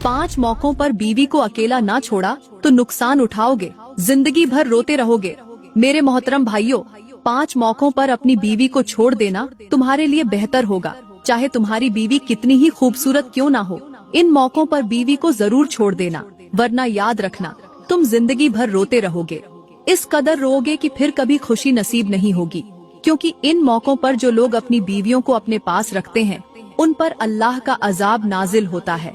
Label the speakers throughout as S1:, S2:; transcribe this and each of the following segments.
S1: 5 मौकों पर बीवी को अकेला ना छोड़ा तो नुकसान उठाओगे, जिंदगी भर रोते रहोगे। मेरे मोहतरम भाइयों, 5 मौकों पर अपनी बीवी को छोड़ देना तुम्हारे लिए बेहतर होगा, चाहे तुम्हारी बीवी कितनी ही खूबसूरत क्यों ना हो। इन मौकों पर बीवी को जरूर छोड़ देना, वरना याद रखना तुम जिंदगी भर रोते रहोगे। इस कदर रोओगे कि फिर कभी खुशी नसीब नहीं होगी, क्योंकि इन मौकों पर जो लोग अपनी बीवियों को अपने पास रखते हैं उन पर अल्लाह का अजाब नाजिल होता है।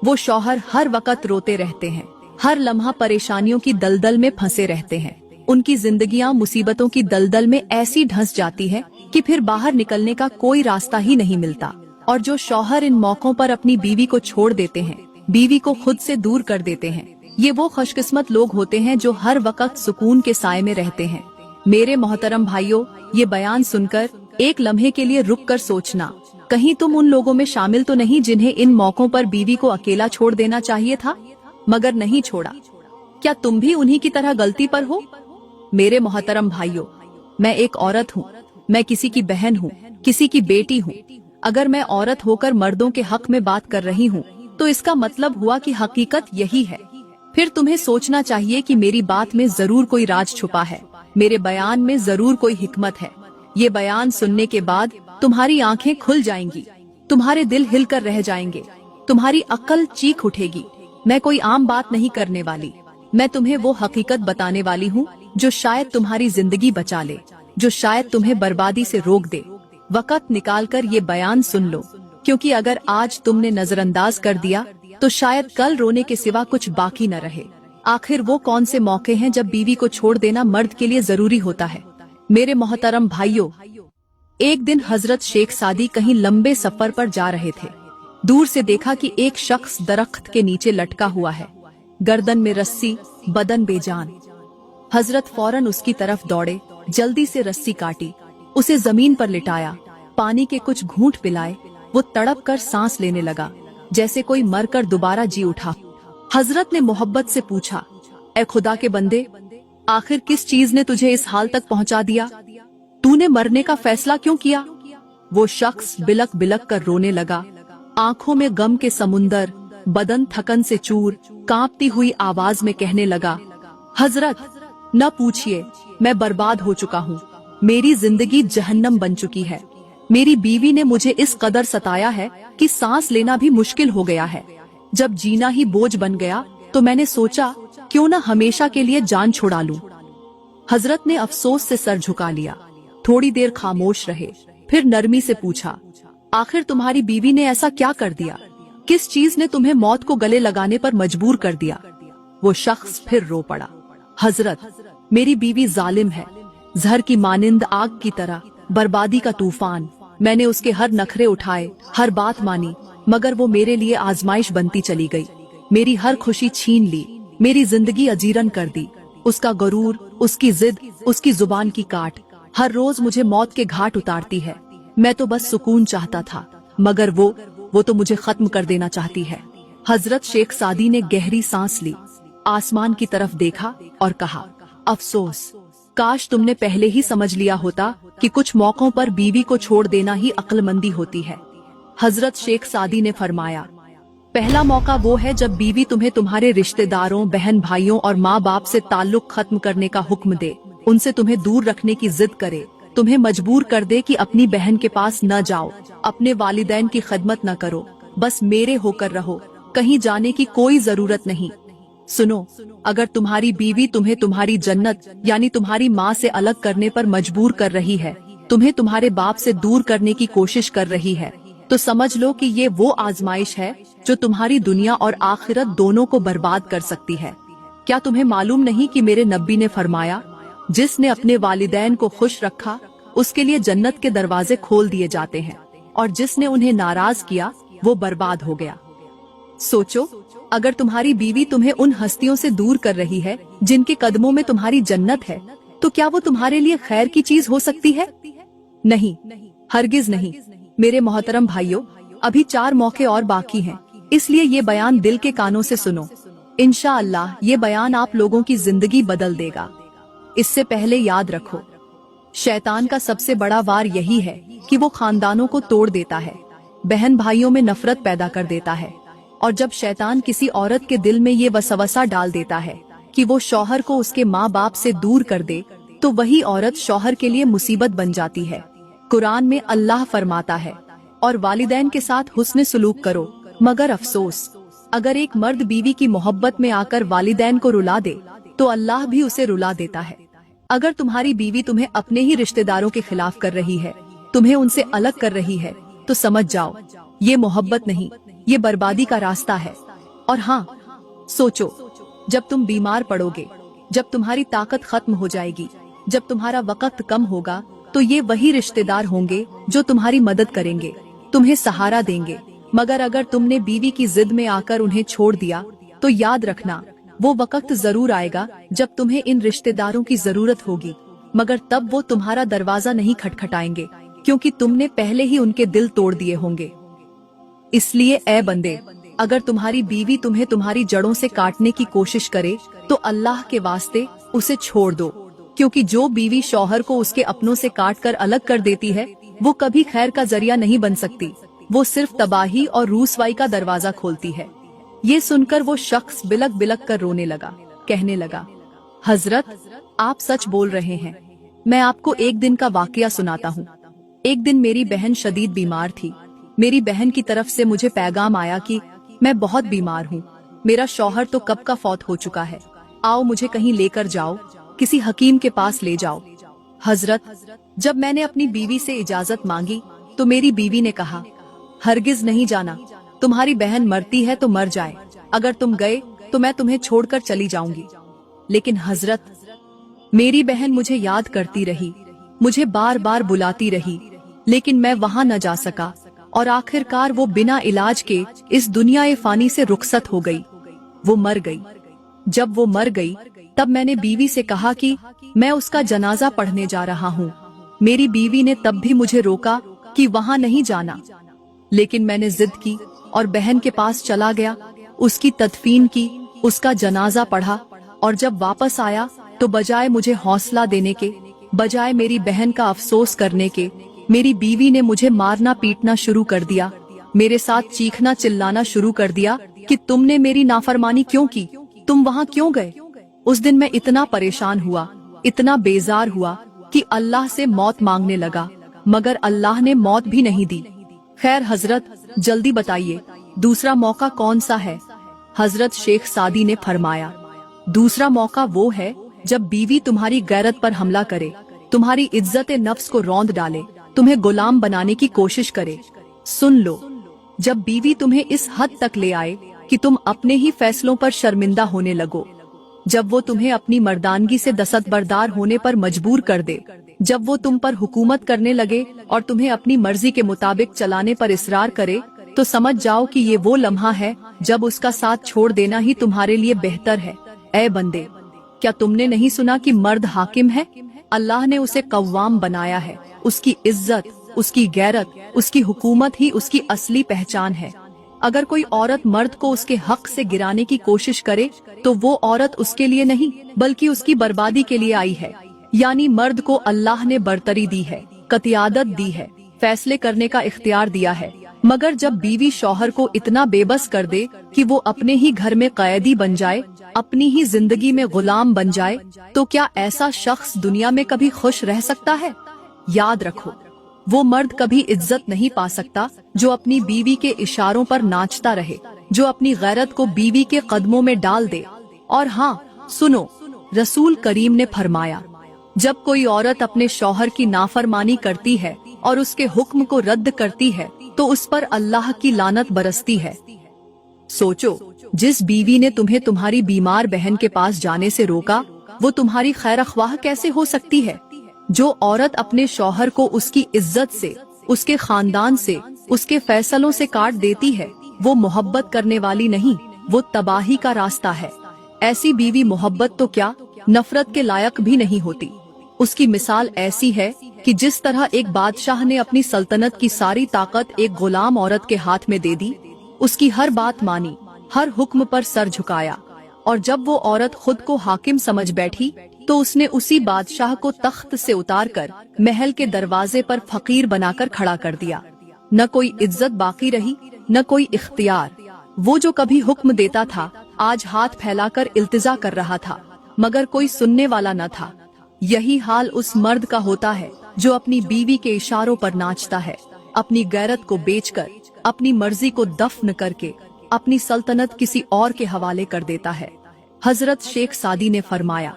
S1: वो शौहर हर वक्त रोते रहते हैं, हर लम्हा परेशानियों की दलदल में फंसे रहते हैं। उनकी जिंदगियां मुसीबतों की दलदल में ऐसी ढंस जाती है कि फिर बाहर निकलने का कोई रास्ता ही नहीं मिलता। और जो शौहर इन मौकों पर अपनी बीवी को छोड़ देते हैं, बीवी को खुद से दूर कर देते हैं, ये वो खुशकिस्मत लोग होते हैं जो हर वक्त सुकून के साए में रहते हैं। मेरे मोहतरम भाइयों, ये बयान सुनकर एक लम्हे के लिए रुक कर सोचना, कहीं तुम उन लोगों में शामिल तो नहीं जिन्हें इन मौकों पर बीवी को अकेला छोड़ देना चाहिए था मगर नहीं छोड़ा। क्या तुम भी उन्हीं की तरह गलती पर हो? मेरे मोहतरम भाइयों, मैं एक औरत हूँ, मैं किसी की बहन हूँ, किसी की बेटी हूँ। अगर मैं औरत होकर मर्दों के हक में बात कर रही हूँ तो इसका मतलब हुआ कि हकीकत यही है। फिर तुम्हें सोचना चाहिए कि मेरी बात में जरूर कोई राज छुपा है, मेरे बयान में जरूर कोई हिकमत है। ये बयान सुनने के बाद तुम्हारी आंखें खुल जाएंगी, तुम्हारे दिल हिलकर रह जाएंगे, तुम्हारी अक्ल चीख उठेगी। मैं कोई आम बात नहीं करने वाली, मैं तुम्हें वो हकीकत बताने वाली हूँ जो शायद तुम्हारी जिंदगी बचा ले, जो शायद तुम्हें बर्बादी से रोक दे। वक्त निकालकर ये बयान सुन लो, क्योंकि अगर आज तुमने नजरअंदाज कर दिया तो शायद कल रोने के सिवा कुछ बाकी न रहे। आखिर वो कौन से मौके हैं जब बीवी को छोड़ देना मर्द के लिए जरूरी होता है? मेरे मोहतरम भाइयों, एक दिन हजरत शेख सादी कहीं लंबे सफर पर जा रहे थे। दूर से देखा कि एक शख्स दरख्त के नीचे लटका हुआ है, गर्दन में रस्सी, बदन बेजान। हजरत फौरन उसकी तरफ दौड़े, जल्दी से रस्सी काटी, उसे जमीन पर लिटाया, पानी के कुछ घूंट पिलाए। वो तड़प कर सांस लेने लगा, जैसे कोई मरकर दोबारा जी उठा। हजरत ने मोहब्बत से पूछा, ए खुदा के बंदे, आखिर किस चीज ने तुझे इस हाल तक पहुंचा दिया? तूने मरने का फैसला क्यों किया? वो शख्स बिलक बिलक कर रोने लगा, आंखों में गम के समुंदर, बदन थकन से चूर, कांपती हुई आवाज में कहने लगा, हजरत न पूछिए, मैं बर्बाद हो चुका हूँ, मेरी जिंदगी जहन्नम बन चुकी है। मेरी बीवी ने मुझे इस कदर सताया है कि सांस लेना भी मुश्किल हो गया है। जब जीना ही बोझ बन गया तो मैंने सोचा क्यों न हमेशा के लिए जान छुड़ा लूं। हजरत ने अफसोस से सर झुका लिया, थोड़ी देर खामोश रहे, फिर नरमी से पूछा, आखिर तुम्हारी बीवी ने ऐसा क्या कर दिया? किस चीज ने तुम्हें मौत को गले लगाने पर मजबूर कर दिया? वो शख्स फिर रो पड़ा, हजरत मेरी बीवी जालिम है, जहर की मानिंद आग की तरह, बर्बादी का तूफान। मैंने उसके हर नखरे उठाए, हर बात मानी, मगर वो मेरे लिए आजमाइश बनती चली गई। मेरी हर खुशी छीन ली, मेरी जिंदगी अजीरन कर दी। उसका गरूर, उसकी जिद, उसकी जुबान की काट हर रोज मुझे मौत के घाट उतारती है। मैं तो बस सुकून चाहता था, मगर वो तो मुझे खत्म कर देना चाहती है। हजरत शेख सादी ने गहरी सांस ली, आसमान की तरफ देखा और कहा, अफसोस, काश तुमने पहले ही समझ लिया होता कि कुछ मौकों पर बीवी को छोड़ देना ही अक्लमंदी होती है। हजरत शेख सादी ने फरमाया, पहला मौका वो है जब बीवी तुम्हें तुम्हारे रिश्तेदारों, बहन भाइयों और माँ बाप से ताल्लुक खत्म करने का हुक्म दे, उनसे तुम्हें दूर रखने की जिद करे, तुम्हें मजबूर कर दे कि अपनी बहन के पास न जाओ, अपने वालिदैन की खदमत न करो, बस मेरे होकर रहो, कहीं जाने की कोई जरूरत नहीं। सुनो, अगर तुम्हारी बीवी तुम्हें तुम्हारी जन्नत यानी तुम्हारी माँ से अलग करने पर मजबूर कर रही है, तुम्हें तुम्हारे बाप से दूर करने की कोशिश कर रही है, तो समझ लो कि ये वो आजमाइश है जो तुम्हारी दुनिया और आखिरत दोनों को बर्बाद कर सकती है। क्या तुम्हें मालूम नहीं कि मेरे नबी ने फरमाया, जिसने अपने वालिदैन को खुश रखा उसके लिए जन्नत के दरवाजे खोल दिए जाते हैं, और जिसने उन्हें नाराज किया वो बर्बाद हो गया। सोचो, अगर तुम्हारी बीवी तुम्हें उन हस्तियों से दूर कर रही है जिनके कदमों में तुम्हारी जन्नत है, तो क्या वो तुम्हारे लिए खैर की चीज हो सकती है? नहीं, हरगिज नहीं। मेरे मोहतरम भाइयों, अभी 4 मौके और बाकी हैं, इसलिए ये बयान दिल के कानों से सुनो। इंशाअल्लाह ये बयान आप लोगों की जिंदगी बदल देगा। इससे पहले याद रखो, शैतान का सबसे बड़ा वार यही है कि वो खानदानों को तोड़ देता है, बहन भाइयों में नफरत पैदा कर देता है, और जब शैतान किसी औरत के दिल में ये वसवसा डाल देता है कि वो शौहर को उसके माँ बाप से दूर कर दे, तो वही औरत शौहर के लिए मुसीबत बन जाती है। कुरान में अल्लाह फरमाता है, और वालिदैन के साथ हुस्न सुलूक करो, मगर अफसोस अगर एक मर्द बीवी की मोहब्बत में आकर वालिदैन को रुला दे तो अल्लाह भी उसे रुला देता है। अगर तुम्हारी बीवी तुम्हें अपने ही रिश्तेदारों के खिलाफ कर रही है, तुम्हें उनसे अलग कर रही है, तो समझ जाओ ये मोहब्बत नहीं, ये बर्बादी का रास्ता है। और हाँ, सोचो, जब तुम बीमार पड़ोगे, जब तुम्हारी ताकत खत्म हो जाएगी, जब तुम्हारा वक्त कम होगा, तो ये वही रिश्तेदार होंगे जो तुम्हारी मदद करेंगे, तुम्हें सहारा देंगे। मगर अगर तुमने बीवी की जिद में आकर उन्हें छोड़ दिया, तो याद रखना वो वक्त जरूर आएगा जब तुम्हें इन रिश्तेदारों की जरूरत होगी, मगर तब वो तुम्हारा दरवाजा नहीं खटखटाएंगे, क्योंकि तुमने पहले ही उनके दिल तोड़ दिए होंगे। इसलिए ऐ बंदे, अगर तुम्हारी बीवी तुम्हें तुम्हारी जड़ों से काटने की कोशिश करे, तो अल्लाह के वास्ते उसे छोड़ दो, क्योंकि जो बीवी शौहर को उसके अपनों से काट कर अलग कर देती है, वो कभी खैर का जरिया नहीं बन सकती, वो सिर्फ तबाही और रूसवाई का दरवाजा खोलती है। ये सुनकर वो शख्स बिलक बिलक कर रोने लगा, कहने लगा, हजरत आप सच बोल रहे हैं, मैं आपको एक दिन का वाकया सुनाता हूँ। एक दिन मेरी बहन शदीद बीमार थी। मेरी बहन की तरफ से मुझे पैगाम आया कि मैं बहुत बीमार हूँ, मेरा शौहर तो कब का फौत हो चुका है, आओ मुझे कहीं लेकर जाओ, किसी हकीम के पास ले जाओ। हजरत, जब मैंने अपनी बीवी से इजाजत मांगी तो मेरी बीवी ने कहा, हरगिज नहीं जाना, तुम्हारी बहन मरती है तो मर जाए, अगर तुम गए तो मैं तुम्हें छोड़कर चली जाऊंगी। लेकिन हजरत, मेरी बहन मुझे याद करती रही, मुझे बार बार बुलाती रही, लेकिन मैं वहां न जा सका, और आखिरकार वो बिना इलाज के इस दुनिया फानी से रुखसत हो गई, वो मर गई। जब वो मर गई, तब मैंने बीवी से कहा कि मैं उसका जनाजा पढ़ने जा रहा हूँ। मेरी बीवी ने तब भी मुझे रोका कि वहां नहीं जाना, लेकिन मैंने जिद की और बहन के पास चला गया, उसकी तदफीन की, उसका जनाजा पढ़ा, और जब वापस आया तो बजाय मुझे हौसला देने के, बजाय मेरी बहन का अफसोस करने के, मेरी बीवी ने मुझे मारना पीटना शुरू कर दिया, मेरे साथ चीखना चिल्लाना शुरू कर दिया कि तुमने मेरी नाफरमानी क्यों की, तुम वहां क्यों गए। उस दिन मैं इतना परेशान हुआ, इतना बेजार हुआ कि अल्लाह से मौत मांगने लगा, मगर अल्लाह ने मौत भी नहीं दी। खैर हजरत, जल्दी बताइए दूसरा मौका कौन सा है। हजरत शेख सादी ने फरमाया, दूसरा मौका वो है जब बीवी तुम्हारी गैरत पर हमला करे, तुम्हारी इज्जत नफ्स को रौंद डाले, तुम्हें गुलाम बनाने की कोशिश करे। सुन लो, जब बीवी तुम्हें इस हद तक ले आए कि तुम अपने ही फैसलों पर शर्मिंदा होने लगो, जब वो तुम्हें अपनी मर्दानगी से दस्तबरदार होने पर मजबूर कर दे, जब वो तुम पर हुकूमत करने लगे और तुम्हें अपनी मर्जी के मुताबिक चलाने पर इसरार करे, तो समझ जाओ कि ये वो लम्हा है जब उसका साथ छोड़ देना ही तुम्हारे लिए बेहतर है। ऐ बंदे, क्या तुमने नहीं सुना कि मर्द हाकिम है, अल्लाह ने उसे कव्वाम बनाया है, उसकी इज्जत, उसकी गैरत, उसकी हुकूमत ही उसकी असली पहचान है। अगर कोई औरत मर्द को उसके हक से गिराने की कोशिश करे, तो वो औरत उसके लिए नहीं बल्कि उसकी बर्बादी के लिए आई है। यानी मर्द को अल्लाह ने बरतरी दी है, कतियादत दी है, फैसले करने का इख्तियार दिया है, मगर जब बीवी शौहर को इतना बेबस कर दे कि वो अपने ही घर में कैदी बन जाए, अपनी ही जिंदगी में गुलाम बन जाए, तो क्या ऐसा शख्स दुनिया में कभी खुश रह सकता है। याद रखो, वो मर्द कभी इज्जत नहीं पा सकता जो अपनी बीवी के इशारों पर नाचता रहे, जो अपनी गैरत को बीवी के कदमों में डाल दे। और हाँ सुनो, रसूल करीम ने फरमाया, जब कोई औरत अपने शौहर की नाफरमानी करती है और उसके हुक्म को रद्द करती है, तो उस पर अल्लाह की लानत बरसती है। सोचो, जिस बीवी ने तुम्हें तुम्हारी बीमार बहन के पास जाने से रोका, वो तुम्हारी खैर ख्वाह कैसे हो सकती है। जो औरत अपने शौहर को उसकी इज्जत से, उसके खानदान से, उसके फैसलों से काट देती है, वो मोहब्बत करने वाली नहीं, वो तबाही का रास्ता है। ऐसी बीवी मोहब्बत तो क्या, नफरत के लायक भी नहीं होती। उसकी मिसाल ऐसी है कि जिस तरह एक बादशाह ने अपनी सल्तनत की सारी ताकत एक गुलाम औरत के हाथ में दे दी, उसकी हर बात मानी, हर हुक्म पर सर झुकाया, और जब वो औरत खुद को हाकिम समझ बैठी, तो उसने उसी बादशाह को तख्त से उतारकर महल के दरवाजे पर फकीर बनाकर खड़ा कर दिया। न कोई इज्जत बाकी रही, न कोई इख्तियार। वो जो कभी हुक्म देता था आज हाथ फैलाकर इल्तिजा कर रहा था, मगर कोई सुनने वाला न था। यही हाल उस मर्द का होता है जो अपनी बीवी के इशारों पर नाचता है, अपनी गैरत को बेचकर, अपनी मर्जी को दफन करके अपनी सल्तनत किसी और के हवाले कर देता है। हजरत शेख सादी ने फरमाया,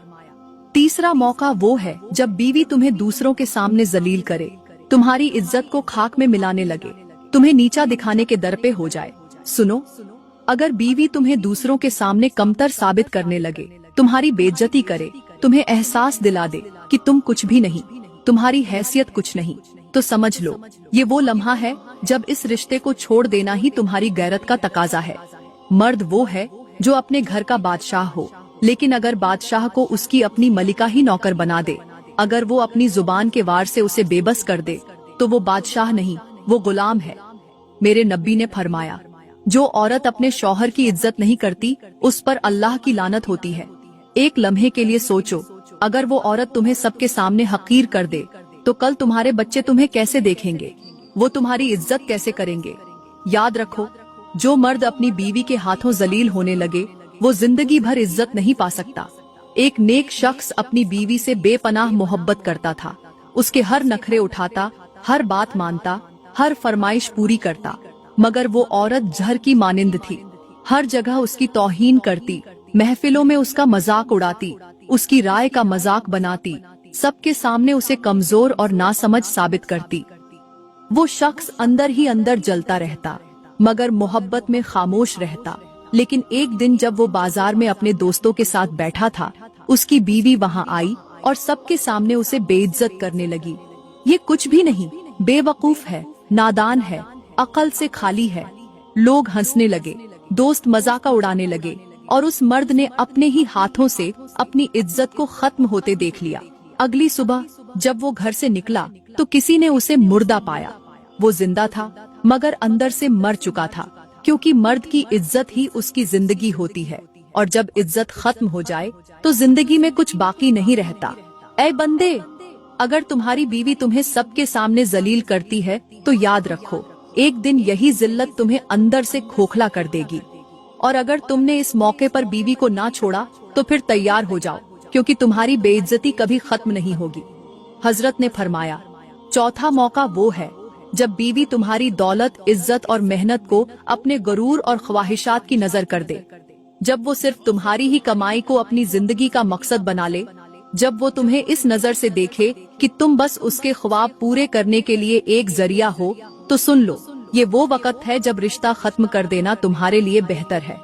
S1: तीसरा मौका वो है जब बीवी तुम्हें दूसरों के सामने जलील करे, तुम्हारी इज्जत को खाक में मिलाने लगे, तुम्हें नीचा दिखाने के दर पे हो जाए। सुनो, अगर बीवी तुम्हें दूसरों के सामने कमतर साबित करने लगे, तुम्हारी बेइज्जती करे, तुम्हें एहसास दिला दे कि तुम कुछ भी नहीं, तुम्हारी हैसियत कुछ नहीं, तो समझ लो ये वो लम्हा है जब इस रिश्ते को छोड़ देना ही तुम्हारी गैरत का तकाजा है। मर्द वो है जो अपने घर का बादशाह हो, लेकिन अगर बादशाह को उसकी अपनी मलिका ही नौकर बना दे, अगर वो अपनी जुबान के वार से उसे बेबस कर दे, तो वो बादशाह नहीं, वो गुलाम है। मेरे नबी ने फरमाया, जो औरत अपने शौहर की इज्जत नहीं करती उस पर अल्लाह की लानत होती है। एक लम्हे के लिए सोचो, अगर वो औरत तुम्हें सबके सामने हकीर कर दे तो कल तुम्हारे बच्चे तुम्हें कैसे देखेंगे, वो तुम्हारी इज्जत कैसे करेंगे। याद रखो, जो मर्द अपनी बीवी के हाथों जलील होने लगे वो जिंदगी भर इज्जत नहीं पा सकता। एक नेक शख्स अपनी बीवी से बेपनाह मोहब्बत करता था, उसके हर नखरे उठाता, हर बात मानता, हर फरमाइश पूरी करता, मगर वो औरत जहर की मानिंद थी। हर जगह उसकी तौहीन करती, महफिलों में उसका मजाक उड़ाती, उसकी राय का मजाक बनाती, सबके सामने उसे कमजोर और नासमझ साबित करती। वो शख्स अंदर ही अंदर जलता रहता, मगर मोहब्बत में खामोश रहता। लेकिन एक दिन जब वो बाजार में अपने दोस्तों के साथ बैठा था, उसकी बीवी वहाँ आई और सबके सामने उसे बेइज्जत करने लगी। ये कुछ भी नहीं, बेवकूफ है, नादान है, अकल से खाली है। लोग हंसने लगे, दोस्त मजाका उड़ाने लगे और उस मर्द ने अपने ही हाथों से अपनी इज्जत को खत्म होते देख लिया। अगली सुबह जब वो घर से निकला तो किसी ने उसे मुर्दा पाया। वो जिंदा था मगर अंदर से मर चुका था, क्योंकि मर्द की इज्जत ही उसकी जिंदगी होती है, और जब इज्जत खत्म हो जाए तो जिंदगी में कुछ बाकी नहीं रहता। ऐ बंदे, अगर तुम्हारी बीवी तुम्हें सबके सामने जलील करती है तो याद रखो, एक दिन यही जिल्लत तुम्हें अंदर से खोखला कर देगी। और अगर तुमने इस मौके पर बीवी को ना छोड़ा तो फिर तैयार हो जाओ, क्योंकि तुम्हारी बेइज्जती कभी खत्म नहीं होगी। हजरत ने फरमाया, चौथा मौका वो है जब बीवी तुम्हारी दौलत, इज्जत और मेहनत को अपने गरूर और ख्वाहिशात की नजर कर दे। जब वो सिर्फ तुम्हारी ही कमाई को अपनी जिंदगी का मकसद बना ले, जब वो तुम्हें इस नजर से देखे कि तुम बस उसके ख्वाब पूरे करने के लिए एक जरिया हो, तो सुन लो, ये वो वक्त है जब रिश्ता खत्म कर देना तुम्हारे लिए बेहतर है।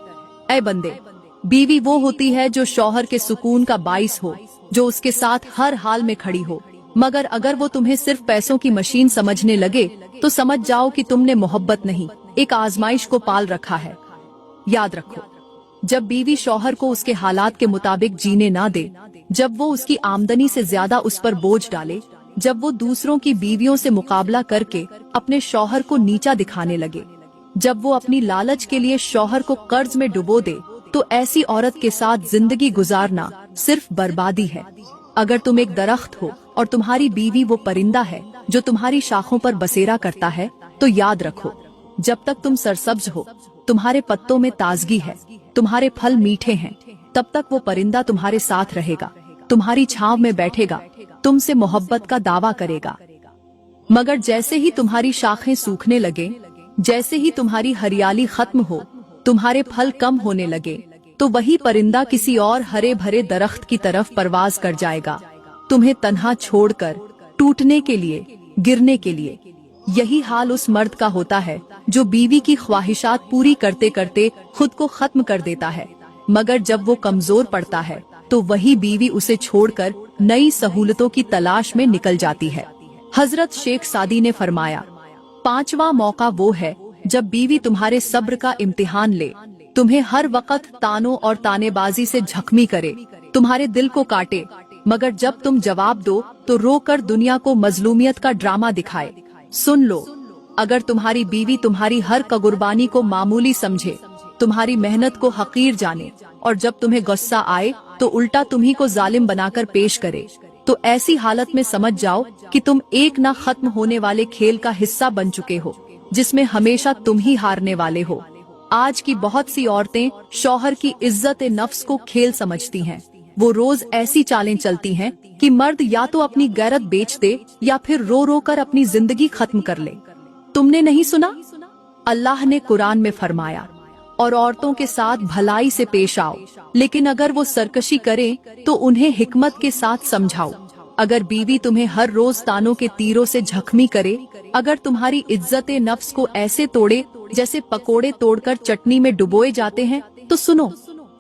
S1: ऐ बंदे, बीवी वो होती है जो शौहर के सुकून का बाइस हो, जो उसके साथ हर हाल में खड़ी हो। मगर अगर वो तुम्हें सिर्फ पैसों की मशीन समझने लगे तो समझ जाओ कि तुमने मोहब्बत नहीं, एक आजमाइश को पाल रखा है। याद रखो, जब बीवी शौहर को उसके हालात के मुताबिक जीने ना दे, जब वो उसकी आमदनी से ज्यादा उस पर बोझ डाले, जब वो दूसरों की बीवियों से मुकाबला करके अपने शौहर को नीचा दिखाने लगे, जब वो अपनी लालच के लिए शौहर को कर्ज में डुबो दे, तो ऐसी औरत के साथ जिंदगी गुजारना सिर्फ बर्बादी है। अगर तुम एक दरख्त हो और तुम्हारी बीवी वो परिंदा है जो तुम्हारी शाखों पर बसेरा करता है, तो याद रखो, जब तक तुम सरसब्ज हो, तुम्हारे पत्तों में ताजगी है, तुम्हारे फल मीठे हैं, तब तक वो परिंदा तुम्हारे साथ रहेगा, तुम्हारी छांव में बैठेगा, तुमसे मोहब्बत का दावा करेगा। मगर जैसे ही तुम्हारी शाखें सूखने लगे, जैसे ही तुम्हारी हरियाली खत्म हो, तुम्हारे फल कम होने लगे, तो वही परिंदा किसी और हरे भरे दरख्त की तरफ परवाज कर जाएगा, तुम्हें तन्हा छोड़कर, टूटने के लिए, गिरने के लिए। यही हाल उस मर्द का होता है जो बीवी की ख्वाहिशात पूरी करते करते खुद को खत्म कर देता है, मगर जब वो कमजोर पड़ता है तो वही बीवी उसे छोड़कर नई सहूलतों की तलाश में निकल जाती है। हजरत शेख सादी ने फरमाया, पांचवा मौका वो है जब बीवी तुम्हारे सब्र का इम्तिहान ले, तुम्हें हर वक्त तानों और तानेबाजी से झकमी करे, तुम्हारे दिल को काटे, मगर जब तुम जवाब दो तो रोकर दुनिया को मजलूमियत का ड्रामा दिखाए। सुन लो, अगर तुम्हारी बीवी तुम्हारी हर कुर्बानी को मामूली समझे, तुम्हारी मेहनत को हकीर जाने, और जब तुम्हें गुस्सा आए तो उल्टा तुम्ही को जालिम बनाकर पेश करे, तो ऐसी हालत में समझ जाओ कि तुम एक ना खत्म होने वाले खेल का हिस्सा बन चुके हो, जिसमें हमेशा तुम ही हारने वाले हो। आज की बहुत सी औरतें शौहर की इज्जत नफ्स को खेल समझती हैं। वो रोज ऐसी चालें चलती हैं कि मर्द या तो अपनी गैरत बेच दे या फिर रो रो कर अपनी जिंदगी खत्म कर ले। तुमने नहीं सुना? अल्लाह ने कुरान में फरमाया, और औरतों के साथ भलाई से पेश आओ, लेकिन अगर वो सरकशी करें तो उन्हें हिकमत के साथ समझाओ। अगर बीवी तुम्हें हर रोज तानों के तीरों से जख्मी करे, अगर तुम्हारी इज्जत नफ्स को ऐसे तोड़े जैसे पकोड़े तोड़कर चटनी में डुबोए जाते हैं, तो सुनो,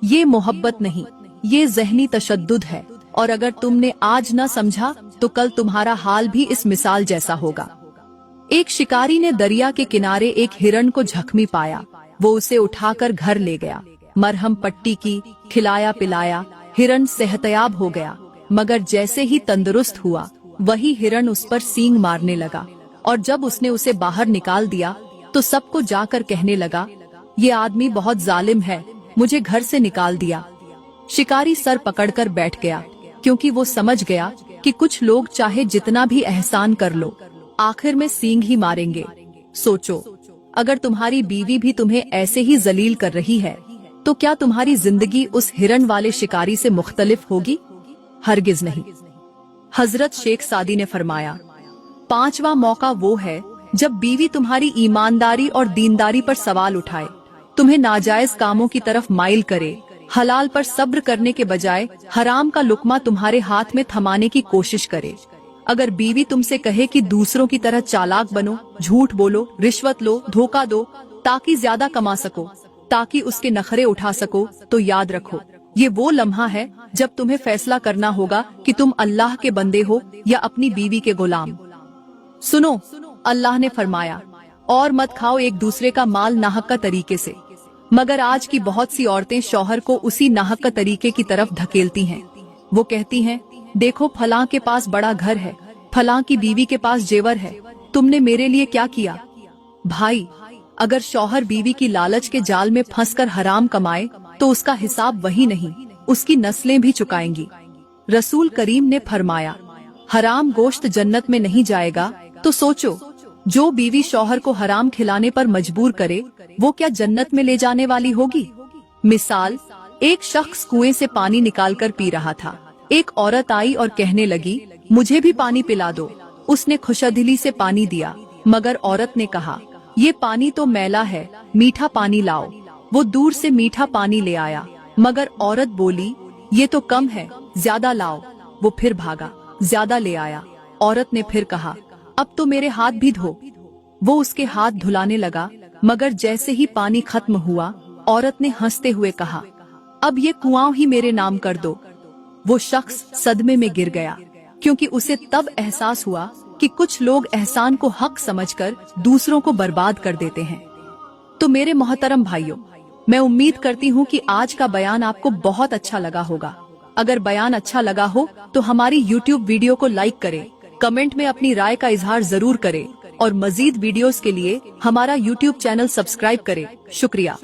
S1: ये मोहब्बत नहीं, ये ज़हनी तशद्दुद है। और अगर तुमने आज न समझा तो कल तुम्हारा हाल भी इस मिसाल जैसा होगा। एक शिकारी ने दरिया के किनारे एक हिरण को जख्मी पाया। वो उसे उठाकर घर ले गया, मरहम पट्टी की, खिलाया पिलाया। हिरण सेहतयाब हो गया, मगर जैसे ही तंदुरुस्त हुआ वही हिरण उस पर सींग मारने लगा। और जब उसने उसे बाहर निकाल दिया तो सबको जाकर कहने लगा, ये आदमी बहुत जालिम है, मुझे घर से निकाल दिया। शिकारी सर पकड़कर बैठ गया, क्योंकि वो समझ गया कि कुछ लोग चाहे जितना भी एहसान कर लो, आखिर में सींग ही मारेंगे। सोचो, अगर तुम्हारी बीवी भी तुम्हें ऐसे ही जलील कर रही है, तो क्या तुम्हारी जिंदगी उस हिरण वाले शिकारी से मुख्तलिफ होगी? हरगिज नहीं। हजरत शेख सादी ने फरमाया, 5वां मौका वो है जब बीवी तुम्हारी ईमानदारी और दीनदारी पर सवाल उठाए, तुम्हें नाजायज कामों की तरफ माइल करे, हलाल पर सब्र करने के बजाय हराम का लुकमा तुम्हारे हाथ में थमाने की कोशिश करे। अगर बीवी तुमसे कहे कि दूसरों की तरह चालाक बनो, झूठ बोलो, रिश्वत लो, धोखा दो, ताकि ज्यादा कमा सको, ताकि उसके नखरे उठा सको, तो याद रखो, ये वो लम्हा है जब तुम्हें फैसला करना होगा कि तुम अल्लाह के बंदे हो या अपनी बीवी के गुलाम। सुनो, अल्लाह ने फरमाया, और मत खाओ एक दूसरे का माल नाहक तरीके से। मगर आज की बहुत सी औरतें शौहर को उसी नाहक तरीके की तरफ धकेलती हैं। वो कहती हैं, देखो फलां के पास बड़ा घर है, फलां की बीवी के पास जेवर है, तुमने मेरे लिए क्या किया? भाई, अगर शौहर बीवी की लालच के जाल में फंसकर हराम कमाए तो उसका हिसाब वही नहीं, उसकी नस्लें भी चुकाएंगी। रसूल करीम ने फरमाया, हराम गोश्त जन्नत में नहीं जाएगा। तो सोचो, जो बीवी शौहर को हराम खिलाने पर मजबूर करे, वो क्या जन्नत में ले जाने वाली होगी? मिसाल, एक शख्स कुएं से पानी निकालकर पी रहा था। एक औरत आई और कहने लगी, मुझे भी पानी पिला दो। उसने खुशदिली से पानी दिया, मगर औरत ने कहा, ये पानी तो मैला है, मीठा पानी लाओ। वो दूर से मीठा पानी ले आया, मगर औरत बोली, ये तो कम है, ज्यादा लाओ। वो फिर भागा, ज्यादा ले आया। औरत ने फिर कहा, अब तो मेरे हाथ भी धो। वो उसके हाथ धुलाने लगा, मगर जैसे ही पानी खत्म हुआ, औरत ने हंसते हुए कहा, अब ये कुआं ही मेरे नाम कर दो। वो शख्स सदमे में गिर गया, क्योंकि उसे तब एहसास हुआ कि कुछ लोग एहसान को हक समझकर दूसरों को बर्बाद कर देते हैं। तो मेरे मोहतरम भाइयों, मैं उम्मीद करती हूँ कि आज का बयान आपको बहुत अच्छा लगा होगा। अगर बयान अच्छा लगा हो तो हमारी YouTube वीडियो को लाइक करें, कमेंट में अपनी राय का इजहार जरूर करें और मजीद वीडियोस के लिए हमारा YouTube चैनल सब्सक्राइब करें। शुक्रिया।